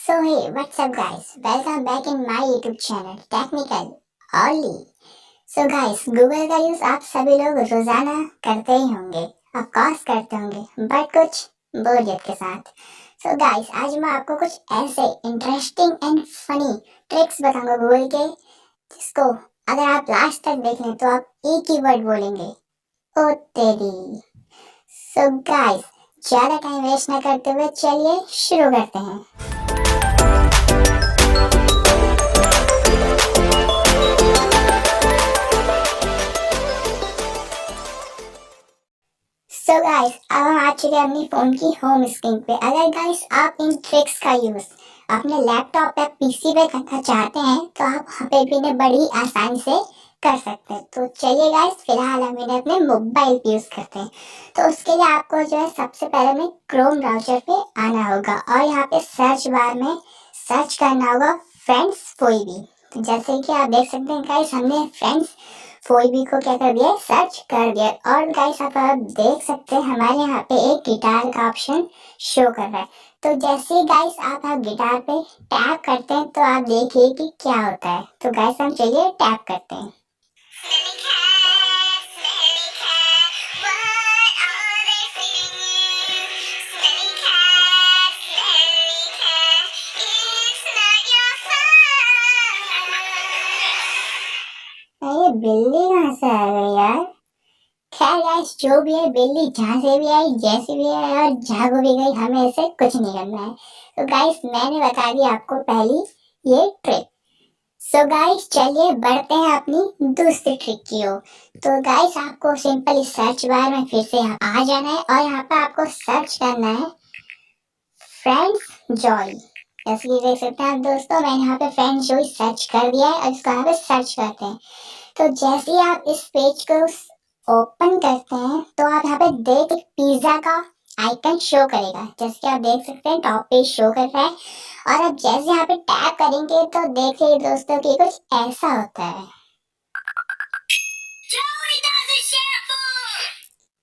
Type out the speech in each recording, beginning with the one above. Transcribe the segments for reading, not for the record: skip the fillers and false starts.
So hey, what's up guys? Welcome back in my YouTube channel technicalolly. So guys, Google का use आप सभी लोग रोजाना करते ही होंगे, ऑफ कोर्स करते होंगे, बट कुछ बोरियत के साथ। So guys, आज मैं आपको कुछ ऐसे इंटरेस्टिंग एंड फनी ट्रिक्स बताऊंगा गूगल के, जिसको अगर आप लास्ट तक देख लें तो आप एक ही वर्ड बोलेंगे, ओ तेरी। So guys, ज्यादा टाइम वेस्ट ना करते हुए चलिए शुरू करते हैं। So guys, अब हम आ चुके हैं अपनी फोन की होम स्क्रीन पे। अगर गाइस आप इन ट्रिक्स का यूज अपने लैपटॉप या पीसी पे करना चाहते हैं तो आप वहाँ पे भी बड़ी आसानी से कर सकते हैं। तो चलिए गाइस, फिलहाल हम इन्हें अपने मोबाइल पे यूज करते हैं। तो उसके लिए आपको जो है सबसे पहले में क्रोम ब्राउजर पे आना होगा और यहाँ पे सर्च बार में सर्च करना होगा फ्रेंड्स कोई भी। तो जैसे कि आप देख सकते हैं गाइस, हमने फ्रेंड्स कोई भी को क्या कर दिया, सर्च कर दिया। और गाइस आप देख सकते हैं हमारे यहाँ पे एक गिटार का ऑप्शन शो कर रहा है। तो जैसे ही गाइस आप गिटार पे टैप करते हैं तो आप देखिए कि क्या होता है। तो गाइस हम चलिए टैप करते हैं। ये बिल्ली कहाँ से आ गई यार? खैर गाइस, जो भी है, बिल्ली जहाँ से भी आई, जैसे भी है और जहाँ को भी गई, हमें इसे कुछ नहीं करना है। तो गाइस मैंने बता दिया आपको पहली ये ट्रिक। सो गाइस चलिए बढ़ते हैं अपनी दूसरी ट्रिक की ओर। तो गाइस आपको सिंपली सर्च बार में फिर से यहाँ आ जाना है और यहाँ पे आपको सर्च करना है फ्रेंड्स जॉय। जैसे कि देख सकते हैं आप दोस्तों, मैंने यहाँ पे फ्रेंड्स जॉय सर्च कर दिया है और इसको यहाँ पे सर्च करते हैं। तो जैसे ही आप इस पेज को ओपन करते हैं तो आप यहाँ पे देख पिज्जा का आइकन शो करेगा, जैसे कि आप देख सकते हैं टॉप पे शो कर रहा है। और अब जैसे यहाँ पे टैप करेंगे तो देखिए दोस्तों कि कुछ ऐसा होता है।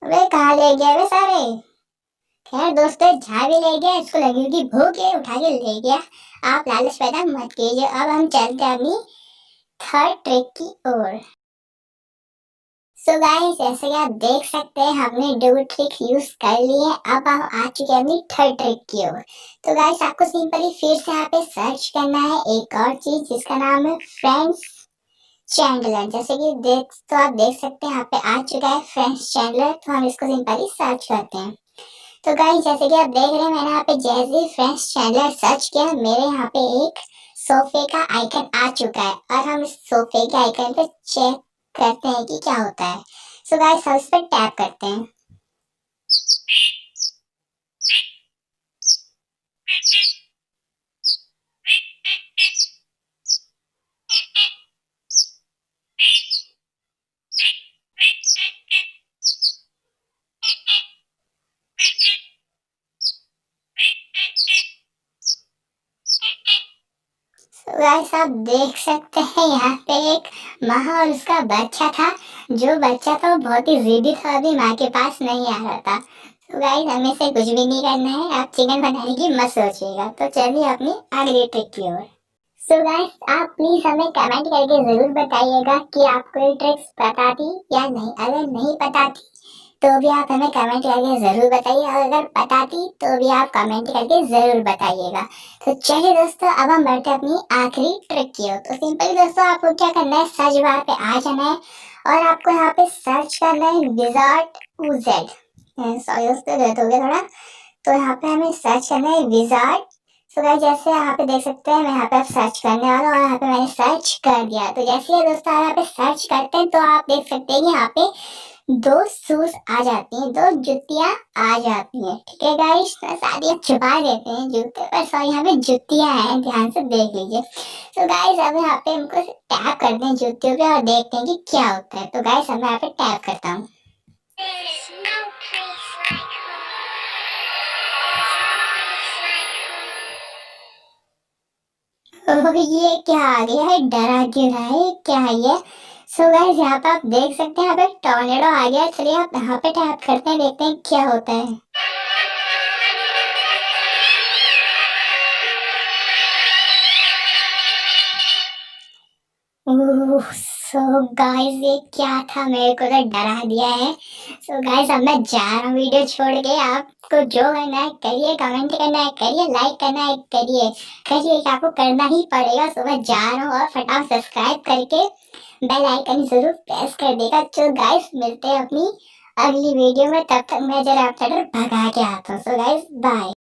वे कहाँ ले गया वे सारे? खैर दोस्तों, जहाँ भी ले गया, इसको लगी कि भूख है, उठा के ले गया। आप लालच पैदा मत कीजिए। अब हम चलते हैं अपनी थर्ड ट्रिक की ओर। सो गाइस, जैसे कि आप देख सकते हैं हमने दो ट्रिक यूज कर ली है। अब हम आ चुके हैं अपनी थर्ड ट्रिक की ओर। तो गाइस आपको सिंपली फिर से यहाँ पे सर्च करना है एक और चीज, जिसका नाम है फ्रेंड्स चैंडलर। जैसे कि आप देख सकते हैं यहाँ पे आ चुका है फ्रेंड्स चैंडलर। तो हम इसको सिंपली सर्च करते हैं। तो गाइस जैसे कि आप देख रहे हैं, मैंने यहाँ पे जैसे ही फ्रेंड्स चैंडलर सर्च किया, मेरे यहाँ पे एक सोफे का आइकन आ चुका है और हम इस सोफे के आइकन पे चेक करते हैं कि क्या होता है। सो गाइस हम इस पर टैप करते हैं। गाइस आप देख सकते हैं यहाँ पे एक माँ और उसका बच्चा था। जो बच्चा था वो बहुत ही जिद्दी था, अभी माँ के पास नहीं आ रहा था। तो गाइस हमें से कुछ भी नहीं करना है, आप चिकन बनाने की मत सोचिएगा। तो चलिए अपनी अगली ट्रिक की ओर। सो गाइस आप प्लीज हमें कमेंट करके जरूर बताइएगा कि आपको ये ट्रिक्स पता थी या नहीं। अगर नहीं पता थी तो भी आप हमें कमेंट करके जरूर बताइए, और अगर पता थी तो भी आप कमेंट करके जरूर बताइएगा। तो चलिए दोस्तों, अब हम बढ़ते हैं अपनी आखिरी ट्रिक की ओर। तो सिंपली दोस्तों आपको क्या करना है, सर्च बार पे आ जाना है और आपको यहाँ पे सर्च करना है विजार्ड उजेड। सॉरी दोस्तों, गलत हो गया थोड़ा। तो यहाँ पे हमें सर्च करना है विजार्ड। तो गाइस जैसे यहाँ पे देख सकते हैं, मैं यहाँ पे सर्च करने वाला हूँ और यहाँ पे मैंने सर्च कर दिया। तो जैसे ही दोस्तों यहाँ पे सर्च करते हैं तो आप देख सकते हैं कि यहाँ पे दो शूज आ जाती हैं, दो जुतियां आ जाती हैं। ठीक है गाइस, सारी छुपा देते हैं जूते पर, सॉरी यहाँ पे जुतियां हैं, ध्यान से देख लीजिए। तो गाइस अब यहाँ पे हमको टैप करते हैं जुतियों पे और देखते हैं कि क्या होता है। तो गाइस अब मैं यहाँ पे टैप करता हूँ। ये क्या आ गया है, डरा क्यों रहा है, क्या है ये? सो गाइस यहाँ पे आप देख सकते हैं, यहाँ पे टॉर्नेडो आ गया। चलिए आप यहाँ पे टैप करते हैं, देखते हैं क्या होता है। सो गाइस ये क्या था, मेरे को तो डरा दिया है। सो गाइस अब मैं जा रहा हूँ वीडियो छोड़ के। आपको जो करना है करिए, कमेंट करना है करिए, लाइक करना है करिए, करिए कि आपको करना ही पड़ेगा। सो मैं जा रहा हूँ और फटाफट सब्सक्राइब करके बेल आइकन जरूर प्रेस कर देगा। तो गाइस मिलते हैं अपनी अगली वीडियो में, तब तक मैं जरा भगा के आता हूँ। So guys bye.